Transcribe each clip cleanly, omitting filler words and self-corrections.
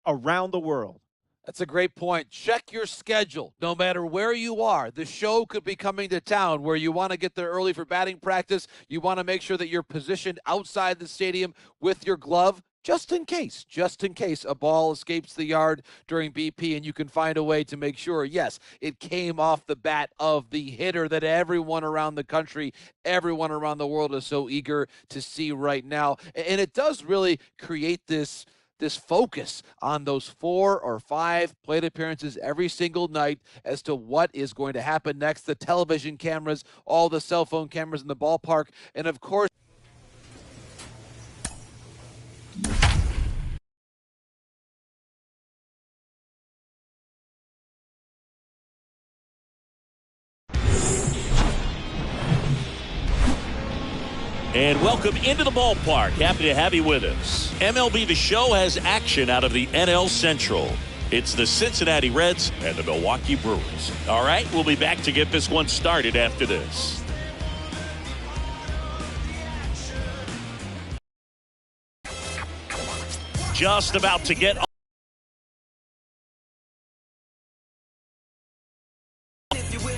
around the world. That's a great point. Check your schedule. No matter where you are, the show could be coming to town where you want to get there early for batting practice. You want to make sure that you're positioned outside the stadium with your glove just in case a ball escapes the yard during BP, and you can find a way to make sure, yes, it came off the bat of the hitter that everyone around the country, everyone around the world is so eager to see right now. And it does really create this focus on those 4 or 5 plate appearances every single night as to what is going to happen next. The television cameras, all the cell phone cameras in the ballpark, and of course, And welcome into the ballpark. Happy to have you with us. MLB The Show has action out of the NL Central. It's the Cincinnati Reds and the Milwaukee Brewers. All right, we'll be back to get this one started after this. Just about to get.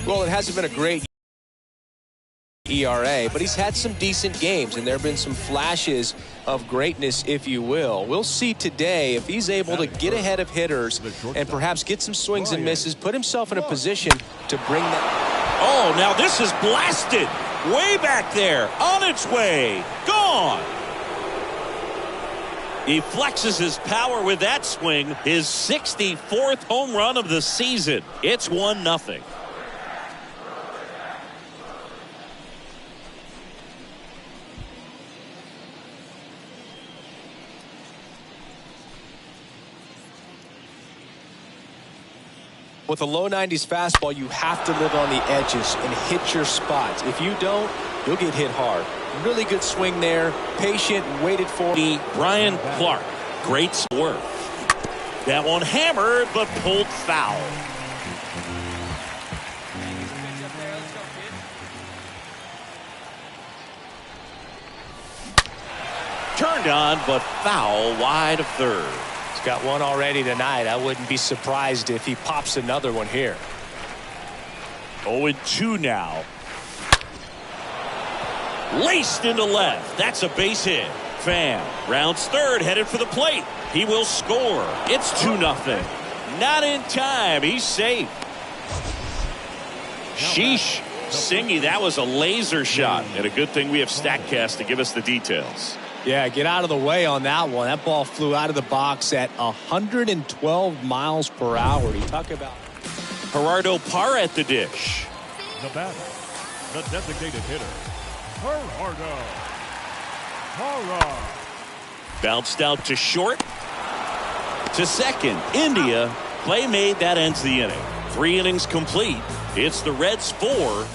Well, it hasn't been a great ERA, but he's had some decent games, and there have been some flashes of greatness, if you will. We'll see today if he's able to get ahead of hitters and perhaps get some swings and misses, put himself in a position to bring that. Oh, now this is blasted. Way back there. On its way. Gone. He flexes his power with that swing. His 64th home run of the season. It's 1-0. With a low 90s fastball, you have to live on the edges and hit your spots. If you don't, you'll get hit hard. Really good swing there. Patient, waited for. Bryan Clark. Great work. That one hammered, but pulled foul. Turned on, but foul wide of third. Got one already tonight. I wouldn't be surprised if he pops another one here. 0-2 now. Laced into left. That's a base hit. Pham rounds third, headed for the plate. He will score. It's 2-0. Not in time. He's safe. Sheesh. Singy, that was a laser shot. And a good thing we have StatCast to give us the details. Yeah, get out of the way on that one. That ball flew out of the box at 112 miles per hour. You talk about Gerardo Parra at the dish. The batter, the designated hitter, Gerardo Parra. Bounced out to short. To second. India. Play made. That ends the inning. 3 innings complete. It's the Reds 4.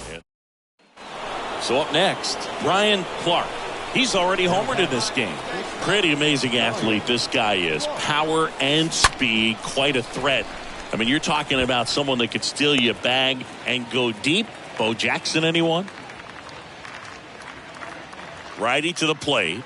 So up next, Bryan Clark. He's already homered in this game. Pretty amazing athlete this guy is. Power and speed, quite a threat. I mean, you're talking about someone that could steal you a bag and go deep. Bo Jackson, anyone? Righty to the plate.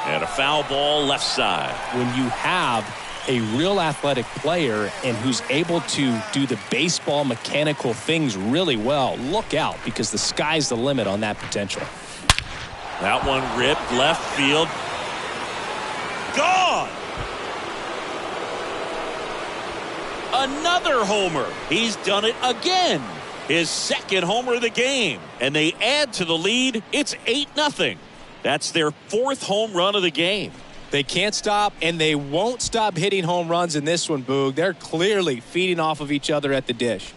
And a foul ball left side. when you have a real athletic player and who's able to do the baseball mechanical things really well, look out, because the sky's the limit on that potential. That one ripped left field. Gone! Another homer. He's done it again. His second homer of the game. And they add to the lead. It's 8-0. That's their 4th home run of the game. They can't stop, and they won't stop hitting home runs in this one, Boog. They're clearly feeding off of each other at the dish.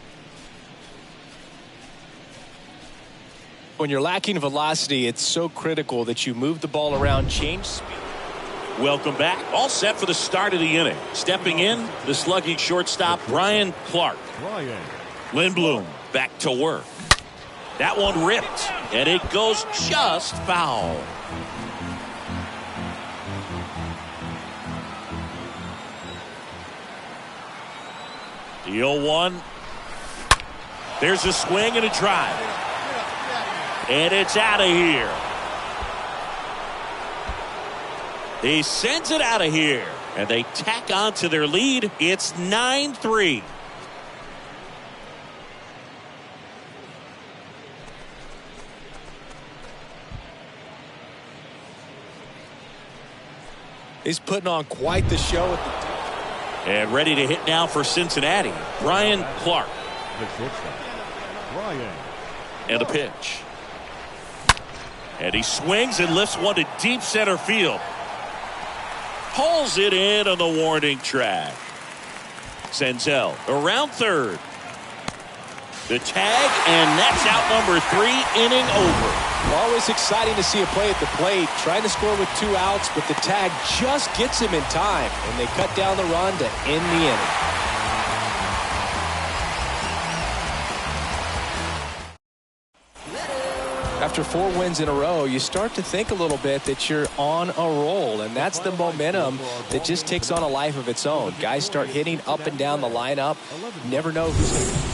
When you're lacking velocity, it's so critical that you move the ball around, change speed. Welcome back. All set for the start of the inning. Stepping in, the slugging shortstop, Bryan Clark. Lindblom back to work. That one ripped, and it goes just foul. The 0-1. There's a swing and a drive. And it's out of here. He sends it out of here. And they tack on to their lead. It's 9-3. He's putting on quite the show at the And ready to hit now for Cincinnati, Bryan Clark. The shortstop, Bryan. And the pitch. And he swings and lifts one to deep center field. Pulls it in on the warning track. Senzel around third. The tag, and that's out number 3, inning over. Always exciting to see a play at the plate, trying to score with 2 outs, but the tag just gets him in time, and they cut down the run to end the inning. After 4 wins in a row, you start to think a little bit that you're on a roll, and that's the momentum that just takes on a life of its own. Guys start hitting up and down the lineup. Never know who's going to...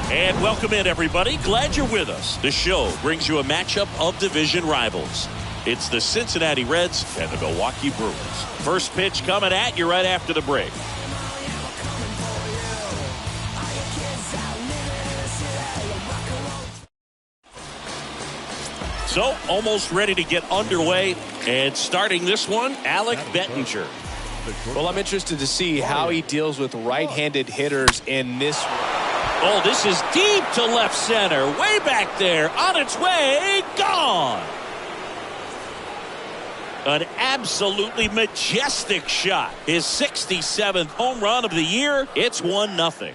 And welcome in, everybody. Glad you're with us. The show brings you a matchup of division rivals. It's the Cincinnati Reds and the Milwaukee Brewers. First pitch coming at you right after the break. So, almost ready to get underway. And starting this one, Alec Bettinger. Well, I'm interested to see how he deals with right-handed hitters in this one. Oh, this is deep to left center. Way back there. On its way. Gone. An absolutely majestic shot. His 67th home run of the year. It's 1-0.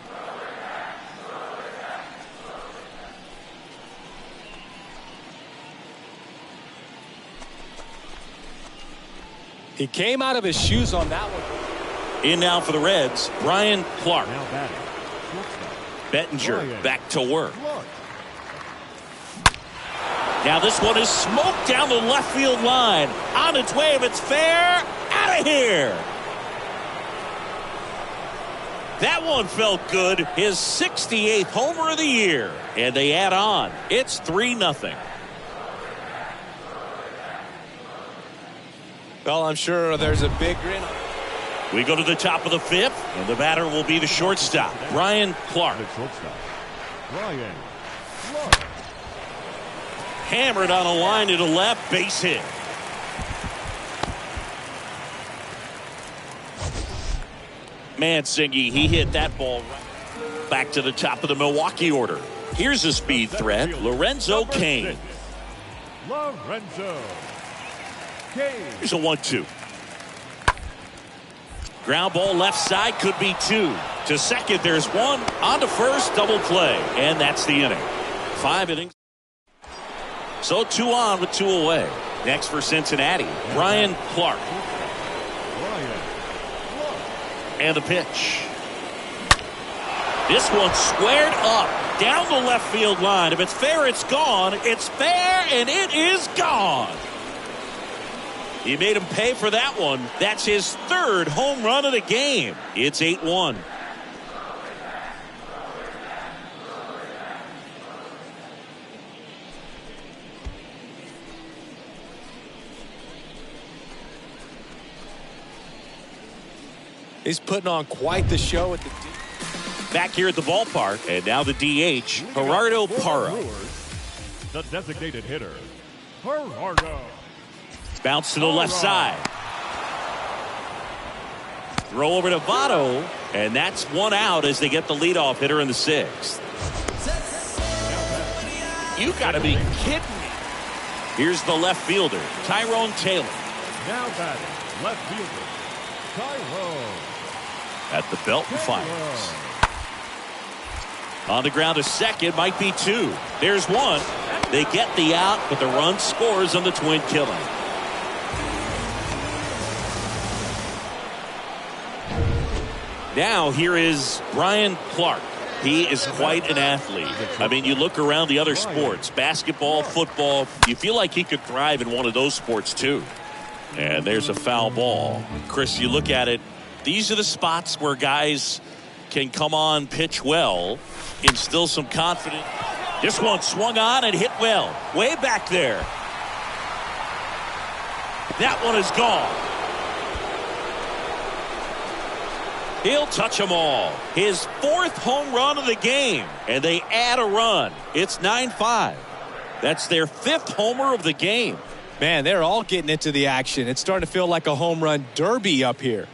He came out of his shoes on that one. In now for the Reds, Bryan Clark. Now batting, shortstop, Bettinger Bryan back to work. Clark. Now this one is smoked down the left field line. On its way, if it's fair, out of here. That one felt good. His 68th homer of the year. And they add on. It's 3-0. Well, I'm sure there's a big grin. We go to the top of the 5th, and the batter will be the shortstop, Bryan Clark. The shortstop, Bryan Clark. Hammered on a line to the left, base hit. Mansingi, he hit that ball right back to the top of the Milwaukee order. Here's a speed threat, Lorenzo Cain. Lorenzo Cain. Here's a 1-2. Ground ball left side, could be 2. To second, there's 1. On to first, double play. And that's the inning. 5 innings. So 2 on with 2 away. Next for Cincinnati, Bryan Clark. Bryan Clark. And the pitch. This one squared up down the left field line. If it's fair, it's gone. It's fair, and it is gone. He made him pay for that one. That's his 3rd home run of the game. It's 8-1. He's putting on quite the show at the... Back here at the ballpark, and now the DH, Gerardo Parra. The designated hitter, Gerardo. Bounce to the left side. Throw over to Votto, and that's 1 out as they get the leadoff hitter in the 6th. You gotta be kidding me. Here's the left fielder, Tyrone Taylor. Now batting, left fielder, Tyrone. At the belt and fires. On the ground to second, might be 2. There's 1. They get the out, but the run scores on the twin killing. Now here is Bryan Clark. He is quite an athlete. I mean, you look around the other sports, basketball, football, you feel like he could thrive in one of those sports too. And there's a foul ball. Chris, you look at it, these are the spots where guys can come on, pitch well, instill some confidence. This one swung on and hit well. Way back there. That one is gone. He'll touch them all. His 4th home run of the game. And they add a run. It's 9-5. That's their 5th homer of the game. Man, they're all getting into the action. It's starting to feel like a home run derby up here.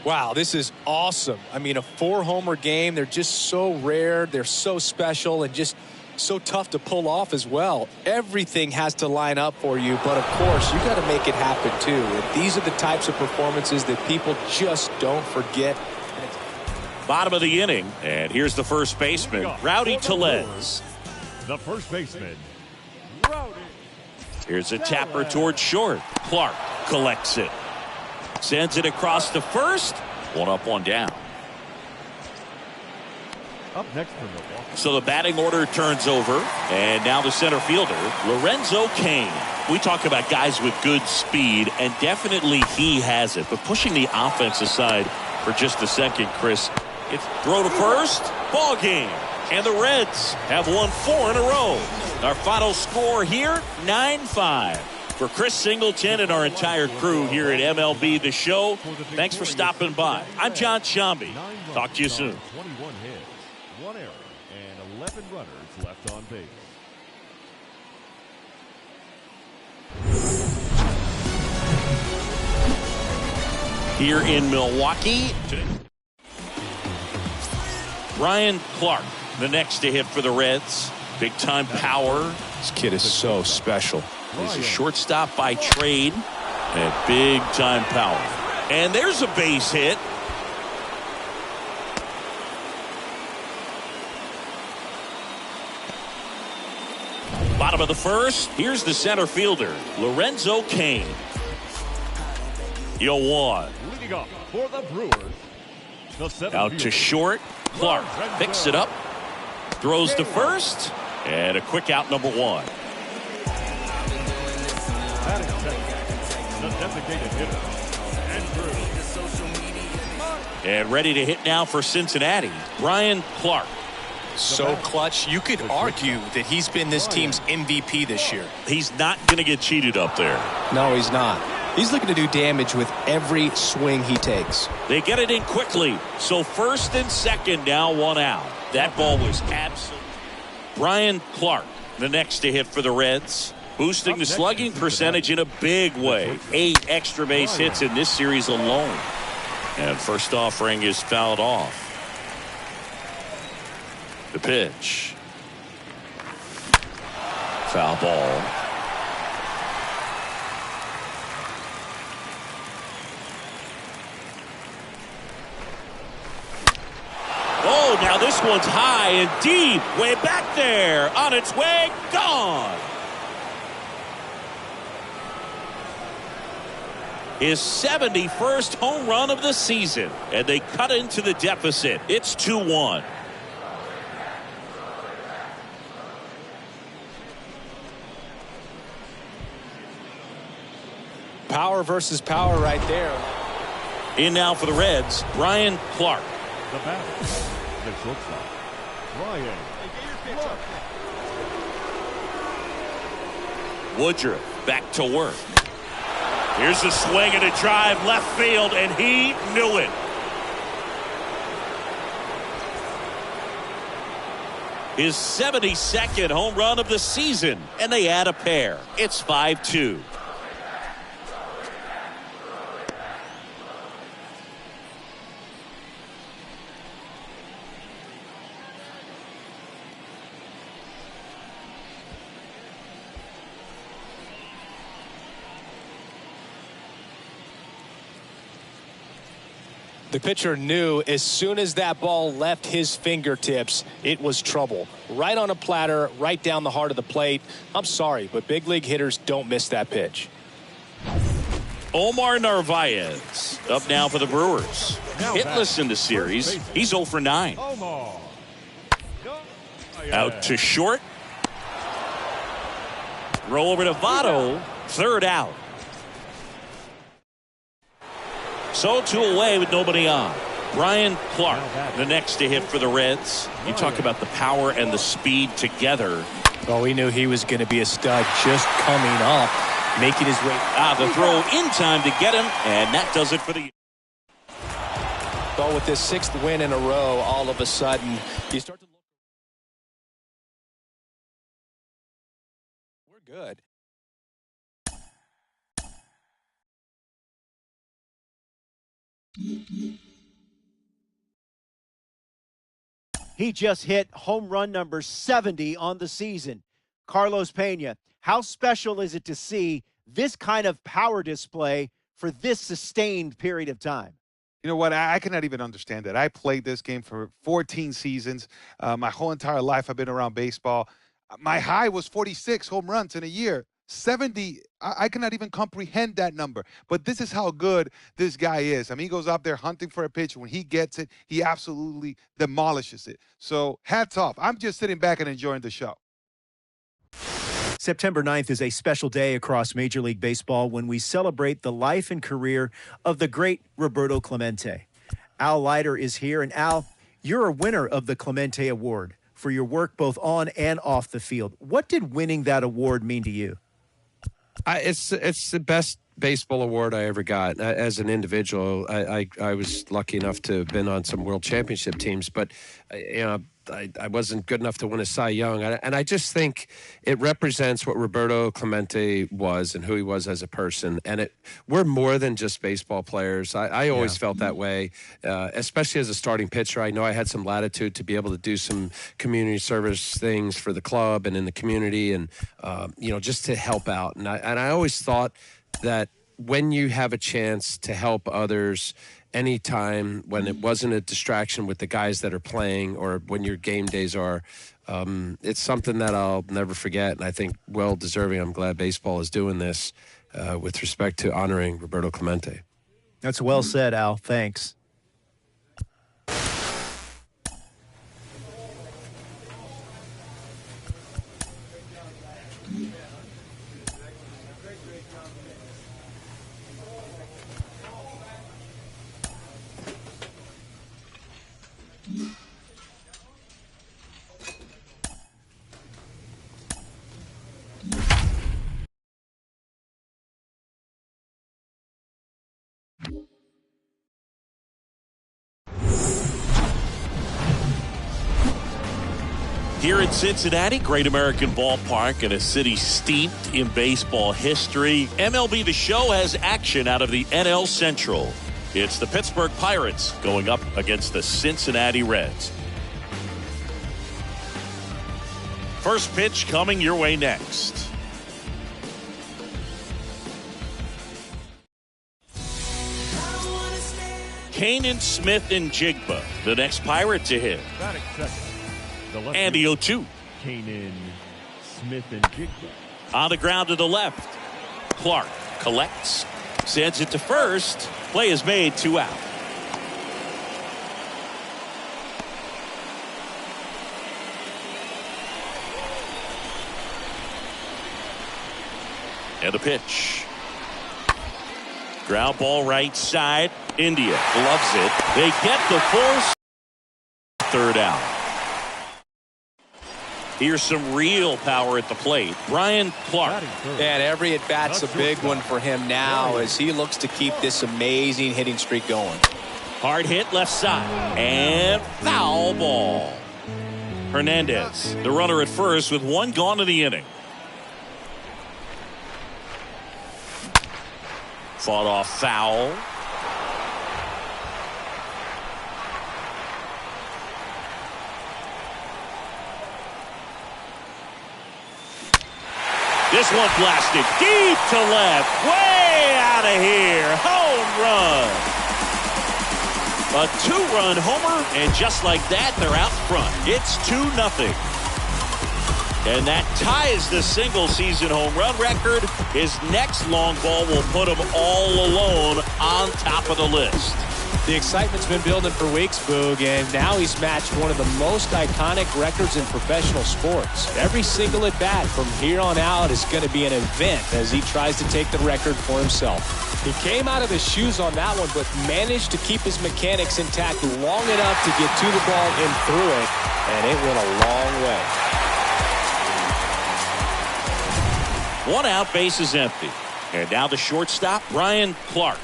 Wow, this is awesome. I mean, a 4-homer game. They're just so rare. They're so special and just so tough to pull off as well. Everything has to line up for you, but of course, you got to make it happen too. And these are the types of performances that people just don't forget. Bottom of the inning, and here's the first baseman, Rowdy Tellez. The first baseman, Rowdy. Here's a tapper towards short. Clark collects it. Sends it across to first. 1 up, 1 down. Up next from Milwaukee. So the batting order turns over, and now the center fielder, Lorenzo Cain. We talk about guys with good speed, and definitely he has it. But pushing the offense aside for just a second, Chris, it's throw to first, ball game. And the Reds have won 4 in a row. Our final score here, 9-5. For Chris Singleton and our entire crew here at MLB The Show, thanks for stopping by. I'm John Shambi. Talk to you soon. 21 hits, 1 error, and 11 runners left on base. Here in Milwaukee, Bryan Clark, the next to hit for the Reds. Big time power. This kid is so special. He's a shortstop by trade and big time power. And there's a base hit. Bottom of the first. Here's the center fielder, Lorenzo Cain. 0-1. Leading up for the Brewers, the center Out to fielder, short. Clark picks it up. Throws to first. And a quick out, number 1. batting second, the designated hitter, Andrew. And ready to hit now for Cincinnati, Bryan Clark. So clutch. You could argue that he's been this team's MVP this year. He's not going to get cheated up there. No, he's not. He's looking to do damage with every swing he takes. They get it in quickly. So first and second now, 1 out. That ball was absolute. Bryan Clark, the next to hit for the Reds. Boosting the slugging percentage in a big way. 8 extra base hits in this series alone. And first offering is fouled off. The pitch. Foul ball. Oh, now this one's high and deep. Way back there. On its way. Gone. His 71st home run of the season. And they cut into the deficit. It's 2-1. Power versus power right there. In now for the Reds, Bryan Clark. The batter, the shortstop, Bryan Clark. Woodruff back to work. Here's a swing and a drive left field, and he knew it. His 72nd home run of the season, and they add a pair. It's 5-2. The pitcher knew as soon as that ball left his fingertips, it was trouble. Right on a platter, right down the heart of the plate. I'm sorry, but big league hitters don't miss that pitch. Omar Narvaez up now for the Brewers. Hitless in the series. He's 0 for 9. Omar. Out to short. Throw over to Votto. Third out. So 2 away with nobody on. Bryan Clark, the next to hit for the Reds. You talk about the power and the speed together. Well, we knew he was going to be a stud just coming up, making his way. The throw in time to get him, and that does it for the. But with this 6th win in a row, all of a sudden, you start to look. We're good. He just hit home run number 70 on the season. Carlos Pena, how special is it to see this kind of power display for this sustained period of time? You know what? I cannot even understand that. I played this game for 14 seasons. My whole entire life I've been around baseball. My high was 46 home runs in a year. 70, I cannot even comprehend that number. But this is how good this guy is. I mean, he goes out there hunting for a pitch. When he gets it, he absolutely demolishes it. So hats off. I'm just sitting back and enjoying the show. September 9th is a special day across Major League Baseball when we celebrate the life and career of the great Roberto Clemente. Al Leiter is here, and Al, you're a winner of the Clemente Award for your work both on and off the field. What did winning that award mean to you? It's the best baseball award I ever got. As an individual, I was lucky enough to have been on some world championship teams, but I wasn't good enough to win a Cy Young. And I just think it represents what Roberto Clemente was and who he was as a person. And we're more than just baseball players. I always felt that way, especially as a starting pitcher. I know I had some latitude to be able to do some community service things for the club and in the community and, just to help out. And I always thought that when you have a chance to help others anytime, when it wasn't a distraction with the guys that are playing or when your game days are, it's something that I'll never forget. And I think well deserving. I'm glad baseball is doing this with respect to honoring Roberto Clemente. That's well said, Al. Thanks. Here in Cincinnati, Great American Ballpark, in a city steeped in baseball history, MLB The Show has action out of the NL Central. It's the Pittsburgh Pirates going up against the Cincinnati Reds. First pitch coming your way next. Kanan Smith-Njigba, the next Pirate to hit. Andy O2. Kanan Smith-Njigba. On the ground to the left. Clark collects, sends it to first. Play is made, 2 out. And a pitch. Ground ball right side. India gloves it. They get the force. 3rd out. Here's some real power at the plate. Bryan Clark. And every at-bat's a big one for him now as he looks to keep this amazing hitting streak going. Hard hit left side. And foul ball. Hernandez, the runner at first with 1 gone in the inning. Fought off foul. This one blasted deep to left. Way out of here. Home run. A 2-run homer, and just like that, they're out front. It's 2-0. And that ties the single-season home run record. His next long ball will put him all alone on top of the list. The excitement's been building for weeks, Boog, and now he's matched one of the most iconic records in professional sports. Every single at-bat from here on out is going to be an event as he tries to take the record for himself. He came out of his shoes on that one, but managed to keep his mechanics intact long enough to get to the ball and through it, and it went a long way. One out, bases empty. And now the shortstop, Bryan Clark.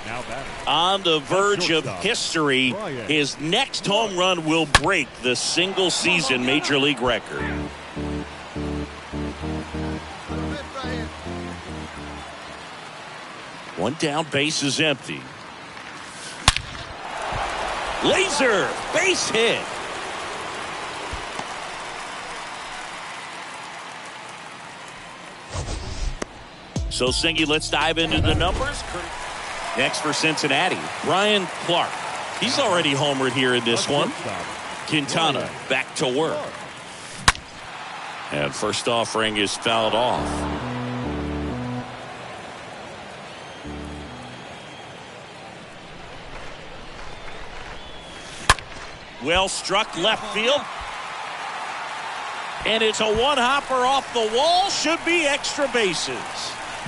On the verge of history, his next home run will break the single-season Major League record. One down, bases empty. Laser, base hit. So, Singy, let's dive into the numbers. Next for Cincinnati, Bryan Clark. He's already homered here in this one. Quintana back to work. And first offering is fouled off. Well struck left field. And it's a one-hopper off the wall. Should be extra bases.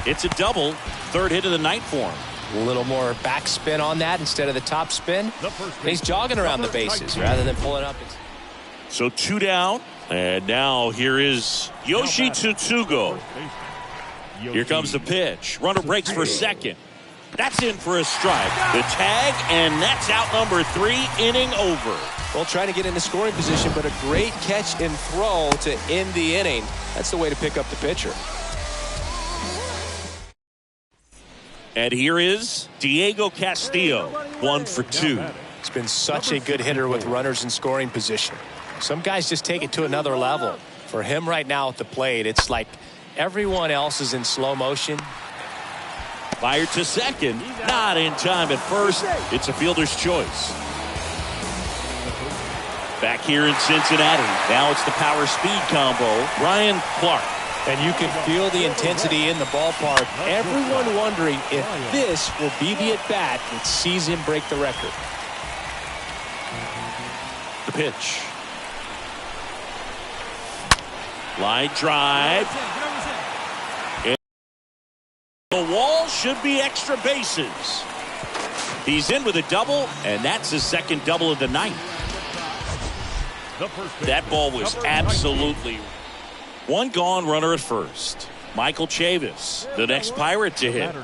It's a double. Third hit of the night for him. A little more backspin on that instead of the top spin. He's jogging around the bases rather than pulling up. So 2 down. And now here is Yoshi Tsutsugo. Here comes the pitch. Runner breaks for second. That's in for a strike. The tag, and that's out number 3, inning over. Well, trying to get into scoring position, but a great catch and throw to end the inning. That's the way to pick up the pitcher. And here is Diego Castillo, 1 for 2. He's been such a good hitter with runners in scoring position. Some guys just take it to another level. For him right now at the plate, it's like everyone else is in slow motion. Fired to second, not in time at first. It's a fielder's choice. Back here in Cincinnati, now it's the power speed combo, Bryan Clark. And you can feel the intensity in the ballpark. Everyone wondering if this will be the at-bat that sees him break the record. The pitch. Line drive. And the wall should be extra bases. He's in with a double, and that's his second double of the night. That ball was absolutely... One gone, runner at first. Michael Chavis, the next Pirate to hit.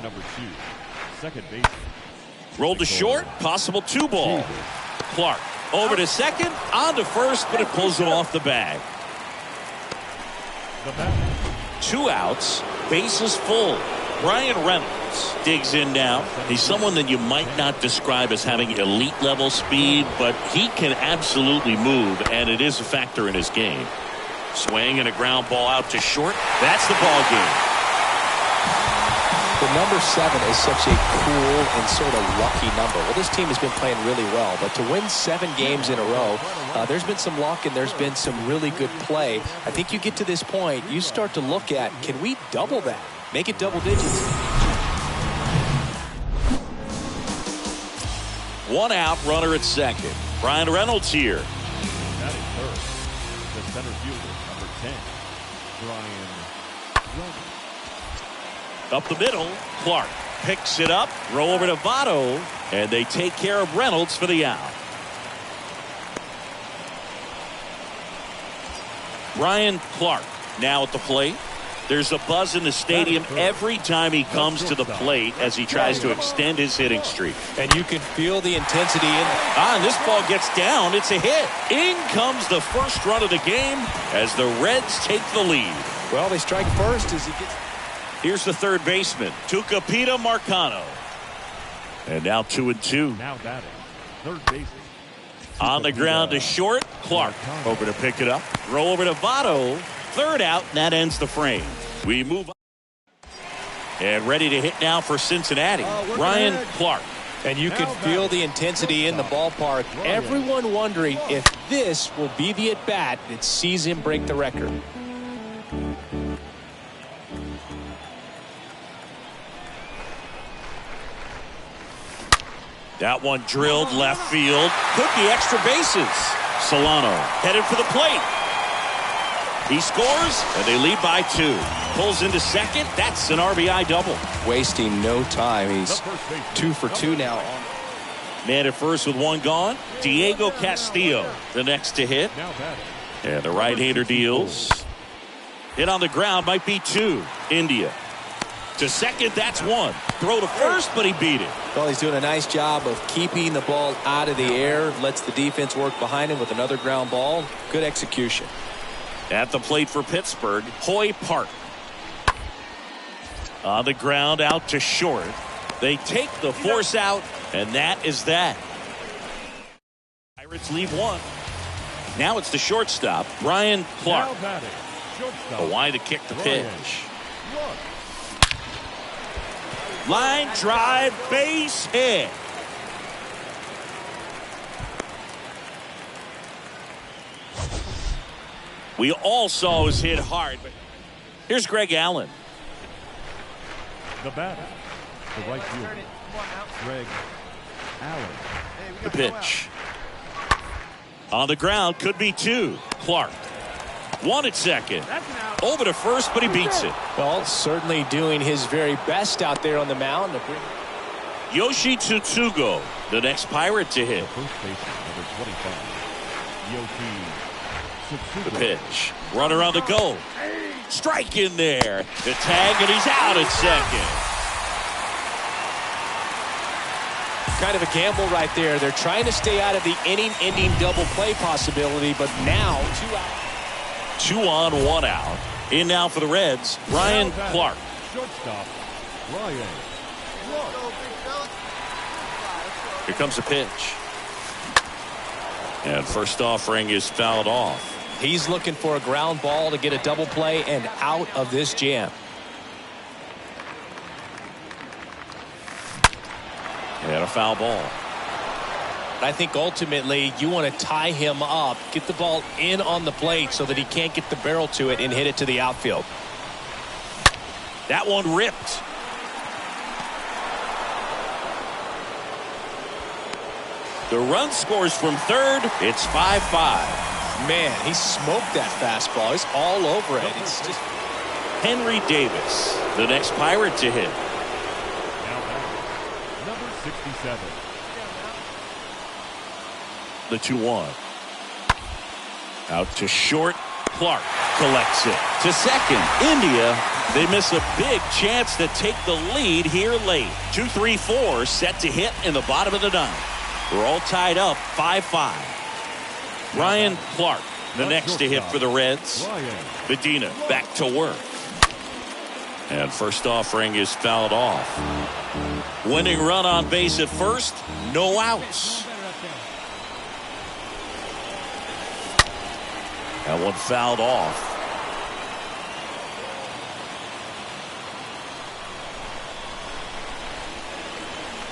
Rolled to short, possible 2-ball. Clark over to second, on to first, but it pulls him off the bag. 2 outs, bases full. Bryan Reynolds digs in now. He's someone that you might not describe as having elite level speed, but he can absolutely move, and it is a factor in his game. Swing and a ground ball out to short. That's the ball game. The number 7 is such a cool and sort of lucky number. Well, this team has been playing really well, but to win 7 games in a row, there's been some luck and there's been some really good play. I think you get to this point, you start to look at, can we double that? Make it double digits. 1 out, runner at second. Bryan Reynolds here. The center fielder, number 10, Bryan Reynolds. Up the middle, Clark picks it up, throw over to Votto, and they take care of Reynolds for the out. Bryan Clark now at the plate. There's a buzz in the stadium every time he comes to the plate as he tries to extend his hitting streak. And you can feel the intensity in. And this ball gets down. It's a hit. In comes the first run of the game as the Reds take the lead. Well, they strike first as he gets. Here's the third baseman, Tucupita Marcano. And now 2-2. Now batting, third baseman. On the ground to short, Clark over to pick it up. Throw over to Votto. Third out, and that ends the frame. We move on. And ready to hit now for Cincinnati, Bryan Clark. And you can feel the intensity in the ballpark. Everyone wondering if this will be the at-bat that sees him break the record. That one drilled left field. Could be extra bases. Solano headed for the plate. He scores, and they lead by 2. Pulls into second. That's an RBI double. Wasting no time. He's 2 for 2 now. Man at first with 1 gone. Diego Castillo, the next to hit. And the right-hander deals. Hit on the ground, might be 2. India. To second, that's 1. Throw to first, but he beat it. Well, he's doing a nice job of keeping the ball out of the air. Lets the defense work behind him with another ground ball. Good execution. At the plate for Pittsburgh, Hoy Park. On the ground, out to short. They take the force out, and that is that. Pirates leave 1. Now it's the shortstop, Bryan Clark. A wide to kick the pitch. Line drive, base hit. We all saw it was hit hard, but here's Greg Allen. The batter, the right fielder, Greg Allen. The pitch. On the ground, could be 2. Clark. 1 at second. Over to first, but he beats it. Well, certainly doing his very best out there on the mound. Yoshi Tsutsugo, the next Pirate to hit. First baseman, number 25, Yoshi Tsutsugo. The pitch. Runner on the go. Strike in there. The tag, and he's out at second. Kind of a gamble right there. They're trying to stay out of the inning-ending double play possibility, but now 2 out. 2 on, 1 out. In now for the Reds, Bryan Clark. Shortstop, Bryan Clark. Here comes the pitch. And first offering is fouled off. He's looking for a ground ball to get a double play and out of this jam. And a foul ball. I think ultimately you want to tie him up, get the ball in on the plate so that he can't get the barrel to it and hit it to the outfield. That one ripped. The run scores from third. It's 5-5. Man, he smoked that fastball. He's all over it. It's just Henry Davis, the next Pirate to hit. Now batter, number 67. The 2-1. Out to short. Clark collects it. To second, India. They miss a big chance to take the lead here late. 2-3-4 set to hit in the bottom of the 9th. We're all tied up 5-5. Bryan Clark, the next to hit for the Reds. Medina back to work. And first offering is fouled off. Winning run on base at first. No outs. That one fouled off.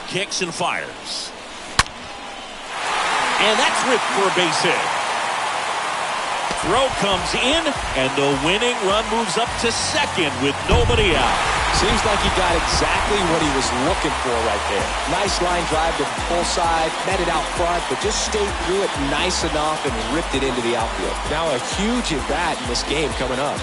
Kicks and fires. And that's ripped for a base hit. Throw comes in, and the winning run moves up to second with nobody out. seems like he got exactly what he was looking for right there. Nice line drive to the full side, met it out front, but just stayed through it nice enough and ripped it into the outfield. Now a huge at bat in this game coming up.